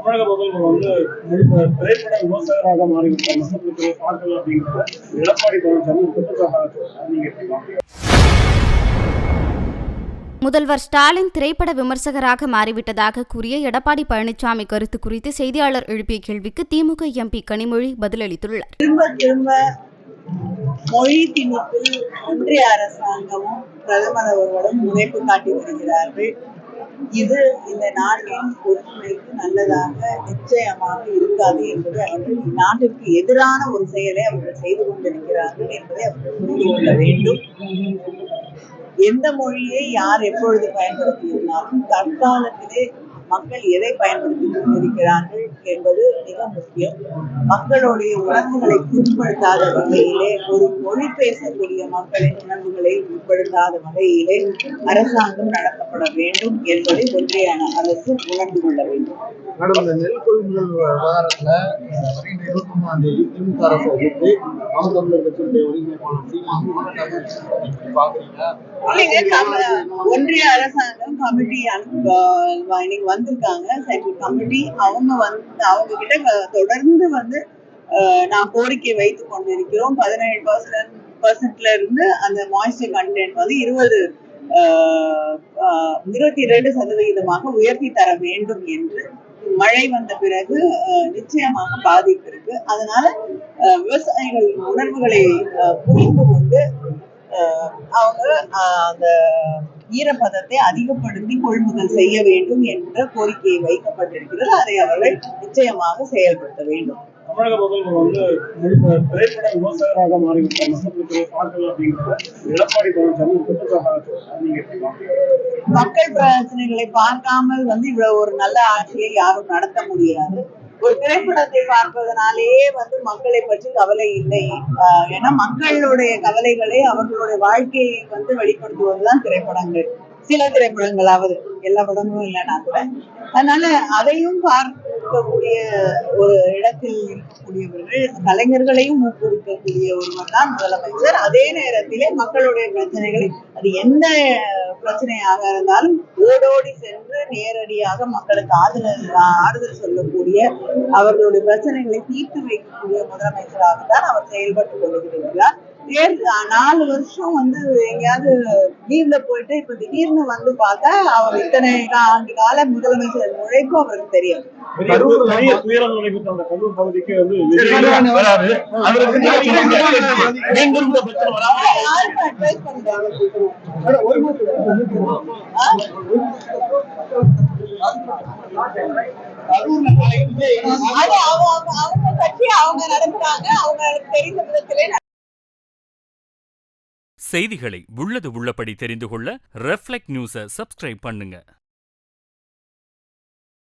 தமிழக முதல்வர் வந்து திரைப்பட விமர்சகராக மாறிவிட்டார் மக்களுக்கு பார்க்கல அப்படிங்கிற எடப்பாடி பழனிசாமி குற்றச்சாட்டாக. முதல்வர் ஸ்டாலின் திரைப்பட விமர்சகராக மாறிவிட்டதாக கூறிய எடப்பாடி பழனிசாமி கருத்து குறித்து செய்தியாளர் எழுப்பிய கேள்விக்கு திமுக எம்பி கனிமொழி பதிலளித்துள்ளார். திரும்ப திரும்ப மொழி திணிப்பில் ஒன்றிய அரசாங்கமும் பிரதமர் அவர்களும் முனைப்பு காட்டி வருகிறார்கள். இது இந்த நாட்டின் ஒற்றுமைக்கு நல்லதாக நிச்சயமாக இருக்காது என்பதை அவர்கள் நாட்டிற்கு எதிரான ஒரு செயலை அவர்கள் செய்து கொண்டிருக்கிறார்கள் என்பதை அவர்கள் புரிந்து கொள்ள வேண்டும். எந்த மொழியை யார் எப்பொழுது பயன்படுத்தியிருந்தாலும் தற்காலத்திலே மக்கள் எதை பயன்படுத்திக் கொண்டிருக்கிறார்கள் என்பது மிக முக்கியம். மக்களுடைய உணர்வுகளை புண்படுத்தாத வகையிலே, ஒரு மொழி பேசக்கூடிய மக்களின் உணர்வுகளை உட்படுத்தாத வகையிலே அரசாங்கம் நடத்தப்பட வேண்டும் என்பதை ஒன்றிய அரசு உணர்ந்து கொள்ள வேண்டும். கடந்த நெல் கொள்முதல் விவகாரத்துல வருகின்ற 23ஆம் தேதி திமுக அரசு எதிர்த்து நாம் தமிழர் கட்சியுடைய ஒருங்கிணைப்பாளர் ஒன்றிய அரசாங்கம் கமிட்டி இன்னைக்கு வந்திருக்காங்க, சென்ட்ரல் கமிட்டி. அவங்க கிட்ட தொடர்ந்து நான் கோரிக்கை வைத்துக் கொண்டிருக்கிறோம். 17% இருந்து அந்த மாய்ஸ்சர் கண்டென்ட் 22% உயர்த்தி தர வேண்டும் என்று. மழை வந்த பிறகு நிச்சயமாக பாதிப்பு இருக்கு. அதனால விவசாயிகளின் உணர்வுகளை புரிந்து கொண்டு அவங்க அந்த ஈரப்பதத்தை அதிகப்படுத்தி கொள்முதல் செய்ய வேண்டும் என்ற கோரிக்கை வைக்கப்பட்டிருக்கிறது. அதை அவர்கள் நிச்சயமாக செயல்படுத்த வேண்டும். தமிழக முதல்வர் வந்து திரைப்பட விமர்சகராக மாறிவிட்டார் மக்களுக்கு பார்க்கல அப்படிங்கிற எடப்பாடி பழனிசாமி குற்றச்சாட்டாக. மக்கள் பிரச்சனைகளை பார்க்காமல் இவ்வளவு ஒரு நல்ல ஆட்சியை யாரும் நடத்த முடியாது. ஒரு திரைப்படத்தை பார்ப்பதனாலேயே மக்களை பற்றி கவலை இல்லை. ஏன்னா மக்களுடைய கவலைகளை, அவர்களுடைய வாழ்க்கையை வெளிப்படுத்துவதுதான் திரைப்படங்கள். சில திரைப்படங்களாவது, எல்லா படங்களும் இல்லைன்னா கூட. அதனால அதையும் பார்க்கக்கூடிய ஒரு இடத்தில் இருக்கக்கூடியவர்கள், கலைஞர்களையும் ஊக்குவிக்கக்கூடிய ஒருவர் தான் முதலமைச்சர். அதே நேரத்திலே மக்களுடைய பிரச்சனைகளை, அது எந்த பிரச்சனையாக இருந்தாலும் ஓடோடி சென்று நேரடியாக மக்களுக்கு ஆறுதல் சொல்லக்கூடிய, அவர்களுடைய பிரச்சனைகளை தீர்த்து வைக்கக்கூடிய முதலமைச்சராகத்தான் அவர் செயல்பட்டு கொண்டிருக்கிறார். 4 வருஷம் எங்கேயாவது லீவ்ல போயிட்டு இப்ப திடீர்னு பார்த்தா அவர் இத்தனை ஆண்டு கால முதலமைச்சர் உழைப்பு அவருக்கு தெரியும். அவங்க கட்சி அவங்க நடத்துறாங்க, அவங்களுக்கு தெரிந்த விதத்திலே. செய்திகளை உள்ளது உள்ளபடி தெரிந்து கொள்ள ரெஃப்ளெக்ட் நியூஸை சப்ஸ்கிரைப் பண்ணுங்க.